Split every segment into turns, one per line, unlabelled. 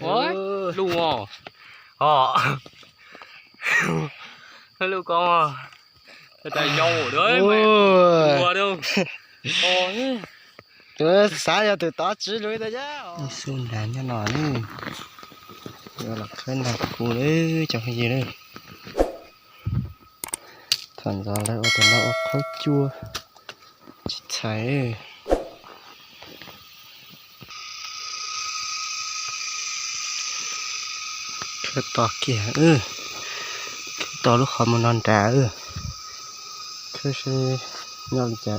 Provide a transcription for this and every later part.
Ôi, luôn à. Hello con à. Tại nhau ở đấy mẹ. Đùa đâu. Ôi.
Tôi xả ra từ tó chỉ lưới đây chứ.
Xuân đàn cho nó đi. Giờ là cái nào cụ đấy chẳng cái gì đây. Thành ra lại ở trên nó khó chua. Chỉ thấy. Cái tỏ kìa cái tỏ lúc họ mà non trả cái xe nhọn trả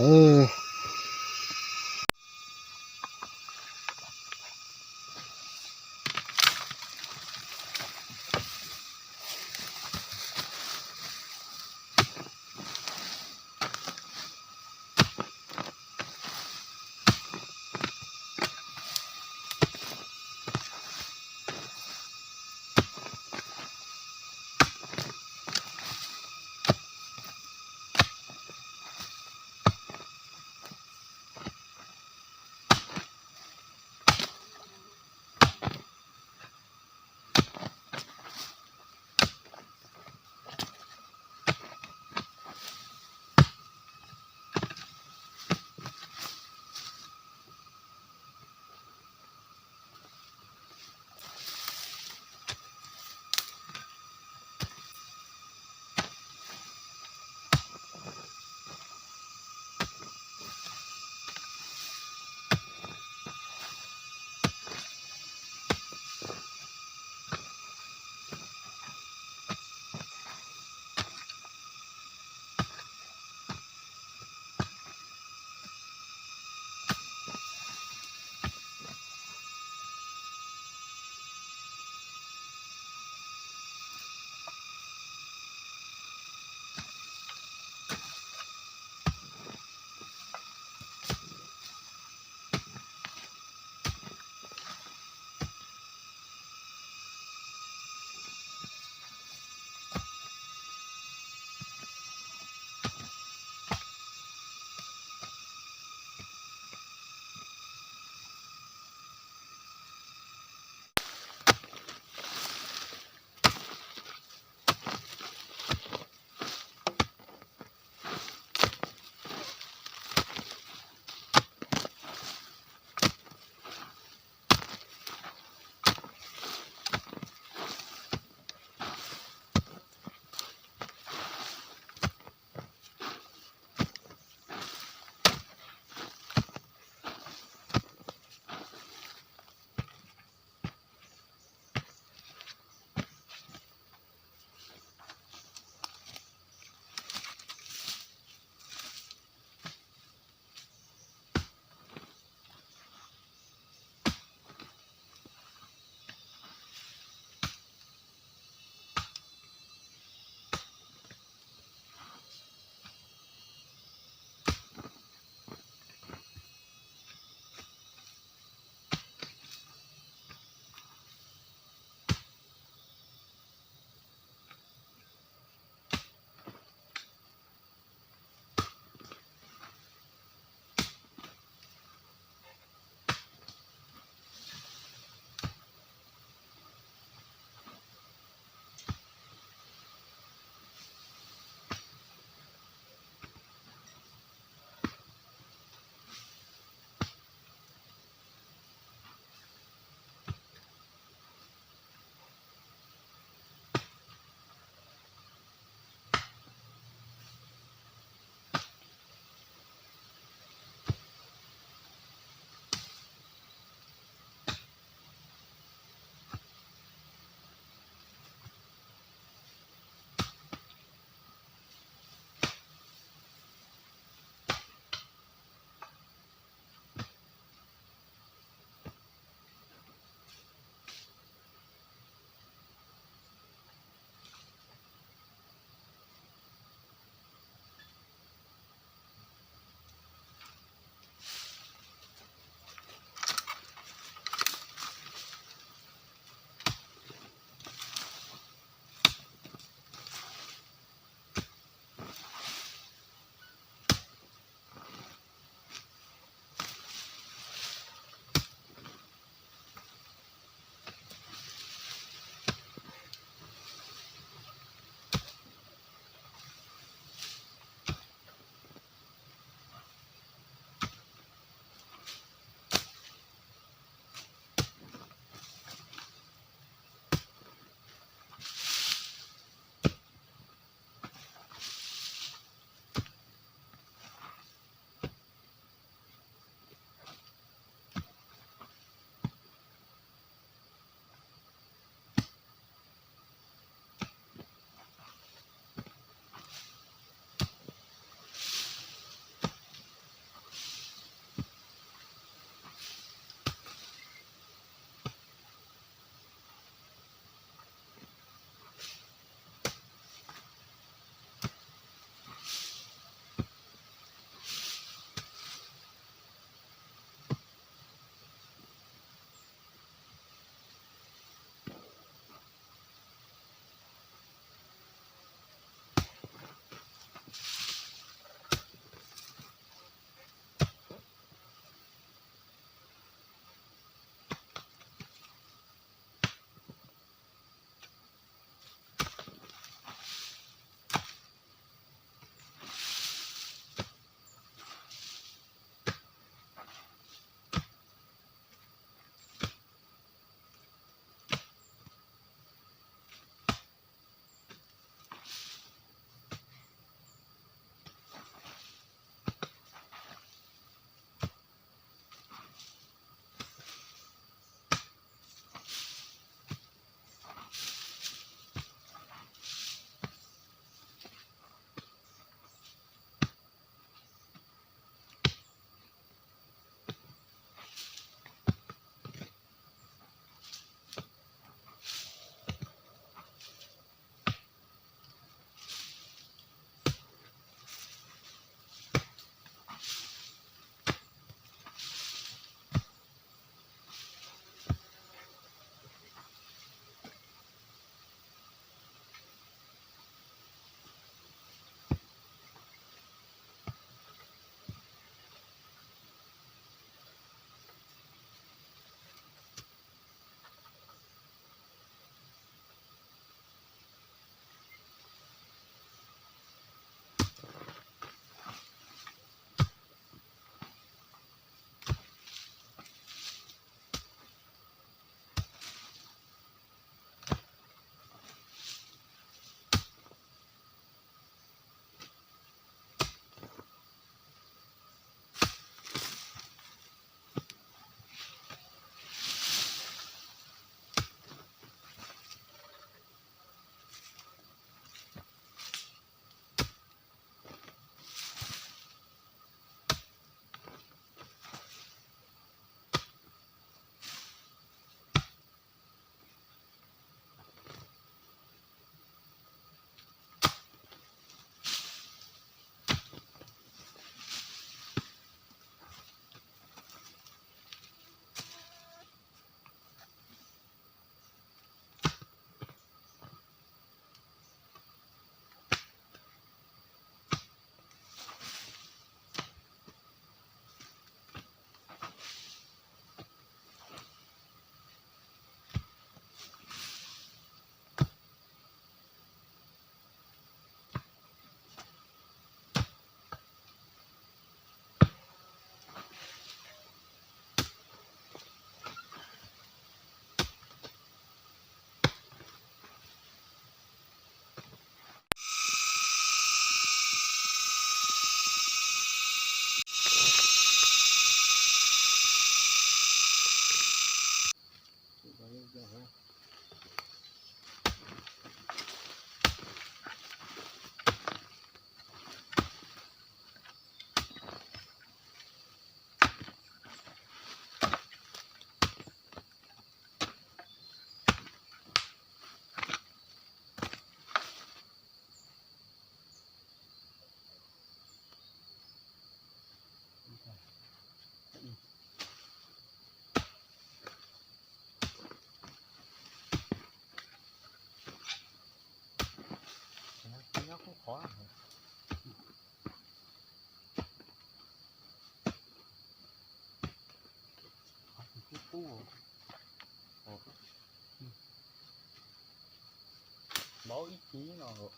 Bỏ ý chí nó hộ.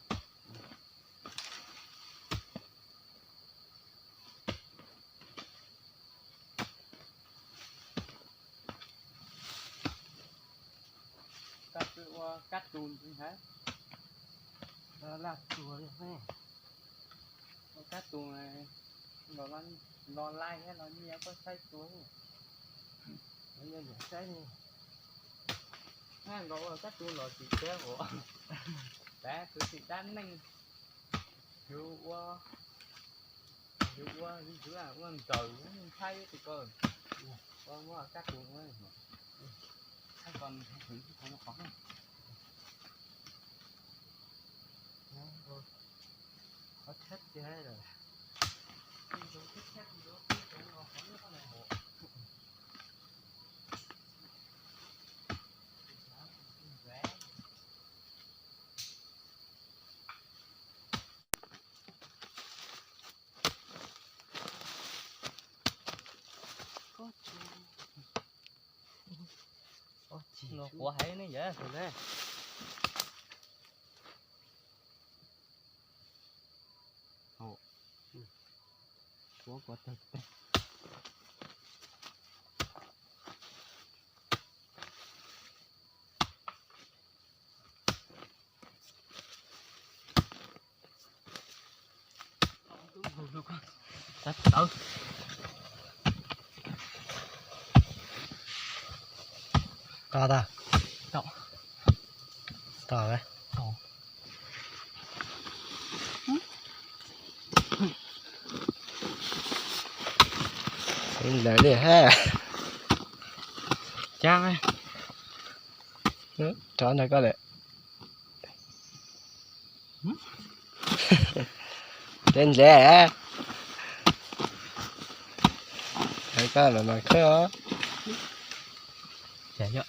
Cắt chùn như thế.
Là chùa đi ha.
Cắt chùn này nó lai hay nó như có xây xuống.
Bây giờ nhảy cái đi.
Ha, nó cắt chùn nó chỉ kéo hộ. Bé cứ chỉ đan nanh. Dù qua đi chứ là con trời cũng thay thì cơ. Con có cắt chùn ấy. Còn thử không nó khó không?
Có thích chứ hay rồi.
Nó quá hay này vậy rồi đấy.
Có thật đấy.
Tắt đâu?
To ta?
To.
To đấy.
To.
Lấy đi ha.
Cha ơi.
Chó này có lẽ. Tên rẻ. Đấy có là nó khó.
Chả nhớ.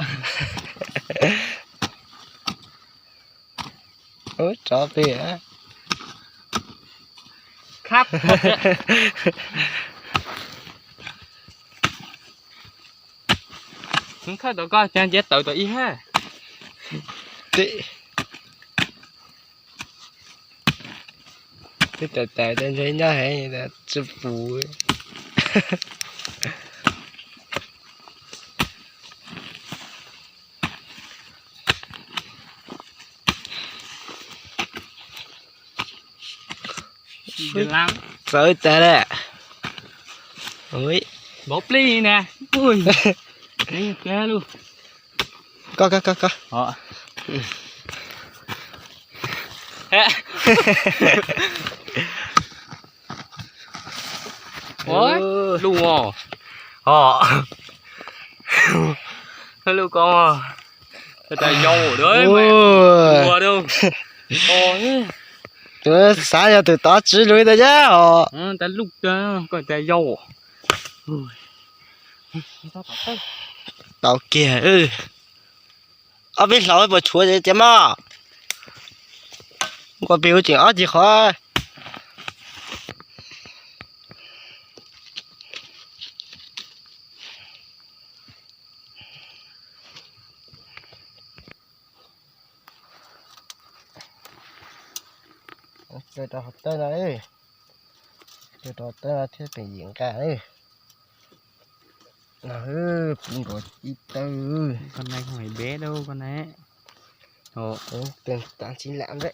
Ôi chó bìa.
Khắp. Không khác đâu có trang chết tự ý ha.
Tị. Cái tệ tên thấy nhá hay là chụp phù.
Đừng lắm.
Sợ tệ đấy. Ôi.
Bột ly nè. Ui. Đây kia luôn.
Có.
Ôi, luôn à. Họ. Hello con à. Tại dâu đấy mẹ. Đùa đâu. Ôi.
Tôi sáng giờ từ đó chỉ lưới đấy chứ.
Ta lúc đó còn tại dâu.
Tao kia ở bên lối bộ chúa gì chứ mà. Có biểu chuyện ở gì khó. Cái trò tên này. Cái trò tên là thiết bị diễn cả đấy. Cũng có chi tư.
Con này không phải bé đâu con này. Ồ,
Tiền tán chính lãm đấy.